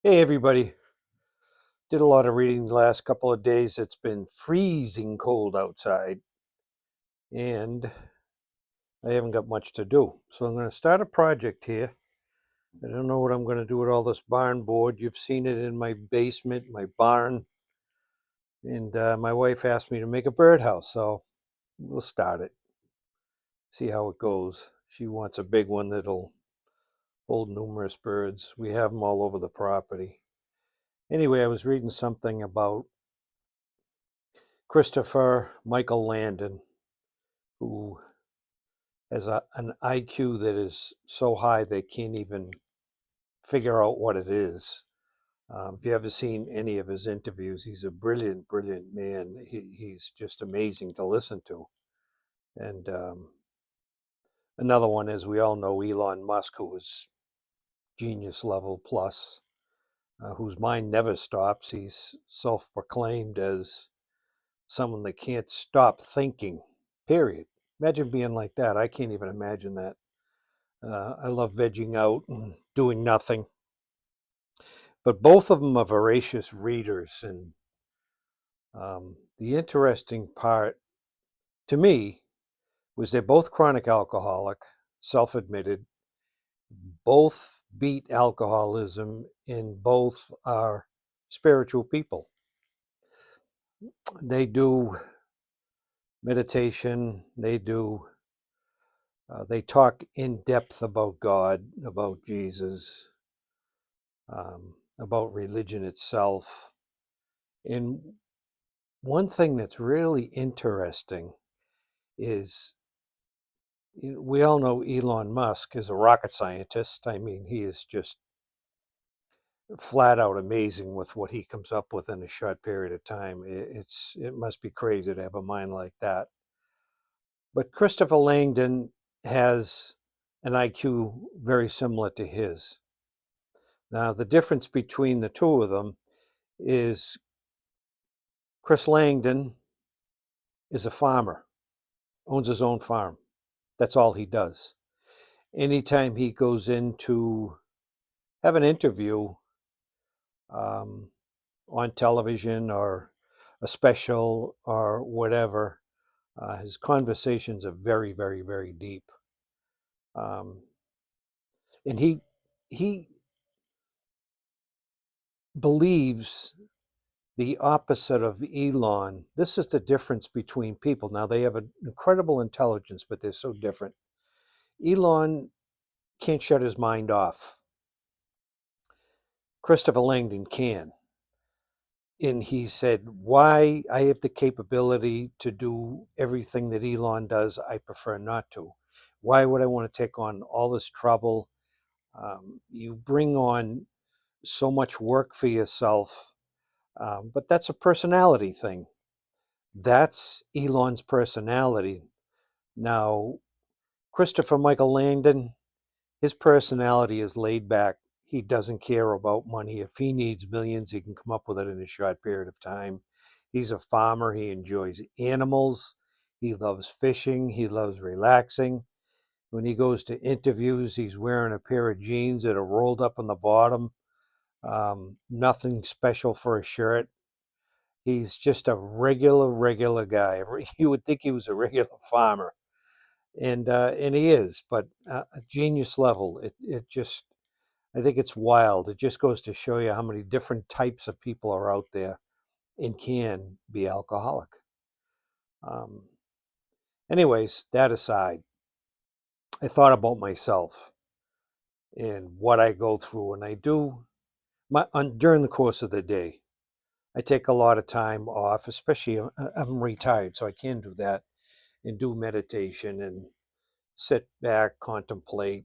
Hey everybody. Did a lot of reading the last couple of days. It's been freezing cold outside and I haven't got much to do. So I'm going to start a project here. I don't know what I'm going to do with all this barn board. You've seen it in my basement, my barn, and my wife asked me to make a birdhouse. So we'll start it, see how it goes. She wants a big one that'll hold numerous birds. We have them all over the property. Anyway, I was reading something about Christopher Michael Landon, who has an IQ that is so high they can't even figure out what it is. If you ever seen any of his interviews, he's a brilliant, brilliant man. He's just amazing to listen to. And another one, as we all know, Elon Musk, who is genius level plus, whose mind never stops. He's self proclaimed as someone that can't stop thinking, period. Imagine being like that. I can't even imagine that. I love vegging out and doing nothing. But both of them are voracious readers. And the interesting part to me was they're both chronic alcoholic, self admitted, both beat alcoholism, and both are spiritual people. They do meditation, they talk in depth about God, about Jesus, about religion itself. And one thing that's really interesting is we all know Elon Musk is a rocket scientist. I mean, he is just flat out amazing with what he comes up with in a short period of time. It must be crazy to have a mind like that. But Christopher Langdon has an IQ very similar to his. Now, the difference between the two of them is Chris Langdon is a farmer, owns his own farm. That's all he does. Anytime he goes in to have an interview um, on television or a special or whatever, his conversations are very, very, very deep. Um, and he believes the opposite of Elon. This is the difference between people. Now they have an incredible intelligence, but they're so different. Elon can't shut his mind off. Christopher Langdon can. And he said, why I have the capability to do everything that Elon does, I prefer not to. Why would I want to take on all this trouble? You bring on so much work for yourself, but that's a personality thing. That's Elon's personality. Now, Christopher Michael Langdon, his personality is laid back. He doesn't care about money. If he needs millions, he can come up with it in a short period of time. He's a farmer. He enjoys animals. He loves fishing. He loves relaxing. When he goes to interviews, he's wearing a pair of jeans that are rolled up on the bottom. Nothing special for a shirt. He's just a regular guy. You would think he was a regular farmer, and he is, but a genius level. It just I think it's wild. It just goes to show you how many different types of people are out there and can be alcoholic. Um, Anyways, that aside, I thought about myself and what I go through, and I do during the course of the day. I take a lot of time off, especially I'm retired, so I can do that and do meditation and sit back, contemplate,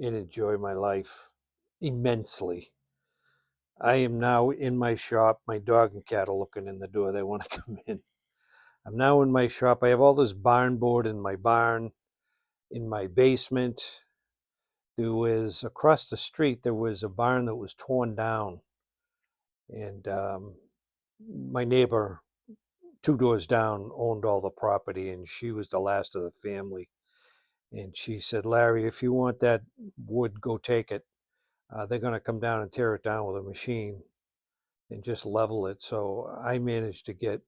and enjoy my life immensely. I am now in my shop. My dog and cat are looking in the door. They want to come in. I'm now in my shop. I have all this barn board in my barn, in my basement. There was across the street, there was a barn that was torn down. And my neighbor, two doors down, owned all the property, and she was the last of the family. And she said, Larry, if you want that wood, go take it. they're going to come down and tear it down with a machine and just level it. So I managed to get,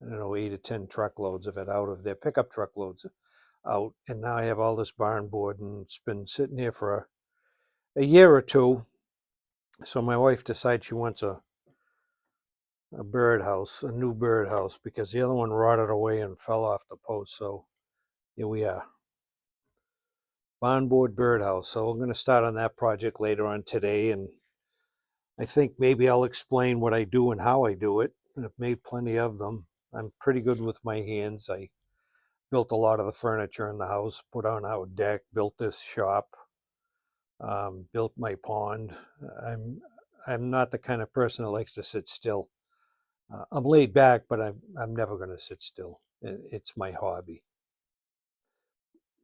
I don't know, 8 or 10 truckloads of it out of their pickup truckloads out. And now I have all this barn board, and it's been sitting here for a year or two. So my wife decides she wants a birdhouse, a new birdhouse, because the other one rotted away and fell off the post. So here we are, barn board birdhouse. So we're going to start on that project later on today. And I think maybe I'll explain what I do and how I do it. I've made plenty of them. I'm pretty good with my hands. I built a lot of the furniture in the house, put on our deck, built this shop, built my pond. I'm not the kind of person that likes to sit still. I'm laid back, but I'm never going to sit still. It's my hobby.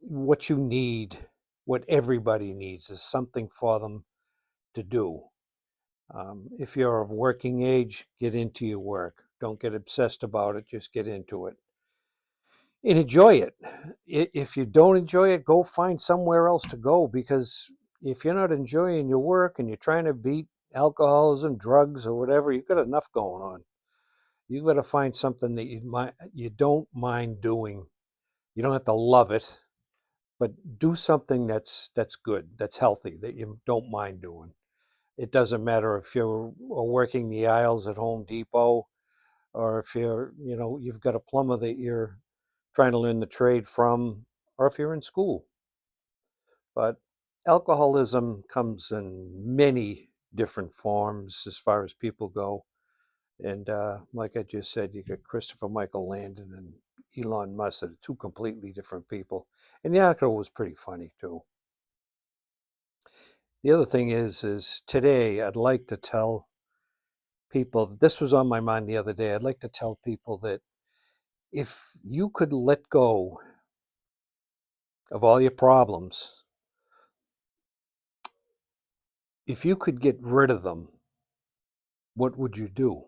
What you need, what everybody needs, is something for them to do. If you're of working age, get into your work. Don't get obsessed about it. Just get into it and enjoy it. If you don't enjoy it, go find somewhere else to go, because if you're not enjoying your work and you're trying to beat alcoholism, drugs, or whatever, you've got enough going on. You've got to find something that you don't mind doing. You don't have to love it, but do something that's good, that's healthy, that you don't mind doing. It doesn't matter if you're working the aisles at Home Depot, or if you've got a plumber that you're trying to learn the trade from, or if you're in school. But alcoholism comes in many different forms as far as people go. And like I just said, you got Christopher Michael Landon and Elon Musk, that are two completely different people. And the article was pretty funny too. The other thing is today I'd like to tell people, this was on my mind the other day, I'd like to tell people that if you could let go of all your problems, if you could get rid of them, what would you do?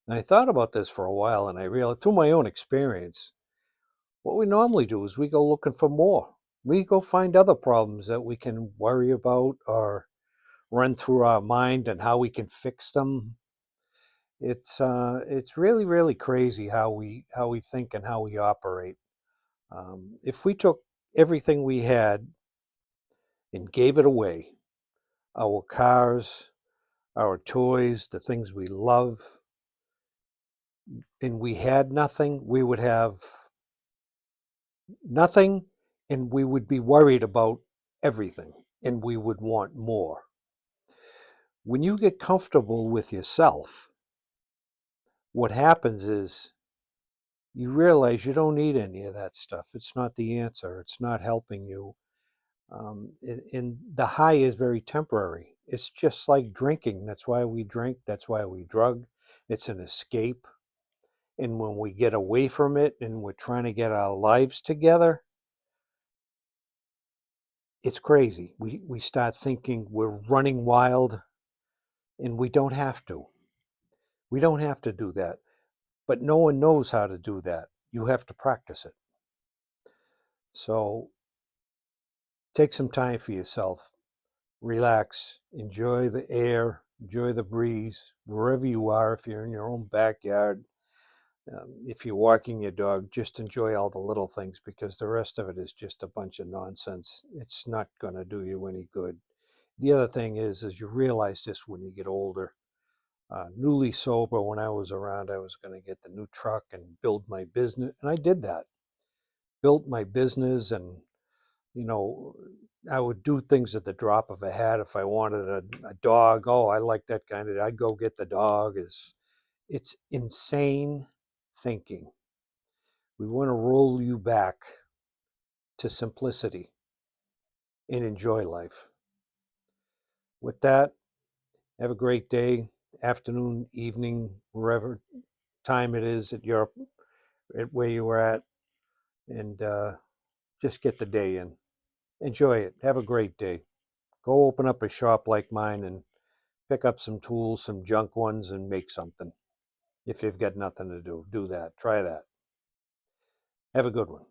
And I thought about this for a while, and I realized through my own experience, what we normally do is we go looking for more. We go find other problems that we can worry about or run through our mind and how we can fix them. It's really, really crazy how we think and how we operate. If we took everything we had and gave it away, our cars, our toys, the things we love, and we had nothing, we would have nothing, and we would be worried about everything, and we would want more. When you get comfortable with yourself, what happens is you realize you don't need any of that stuff. It's not the answer. It's not helping you. And the high is very temporary. It's just like drinking. That's why we drink. That's why we drug. It's an escape. And when we get away from it and we're trying to get our lives together, it's crazy. We start thinking we're running wild, and we don't have to. We don't have to do that. But no one knows how to do that. You have to practice it. So take some time for yourself. Relax. Enjoy the air. Enjoy the breeze. Wherever you are, if you're in your own backyard, if you're walking your dog, just enjoy all the little things, because the rest of it is just a bunch of nonsense. It's not going to do you any good. The other thing is you realize this when you get older. Newly sober, when I was around, I was going to get the new truck and build my business. And I did that. Built my business, and, I would do things at the drop of a hat. If I wanted a dog, oh, I like that kind of, I'd go get the dog. It's insane thinking. We want to roll you back to simplicity and enjoy life. With that, have a great day, afternoon, evening, wherever time it is at where you were at, and just get the day in. Enjoy it. Have a great day. Go open up a shop like mine and pick up some tools, some junk ones, and make something. If you've got nothing to do, do that. Try that. Have a good one.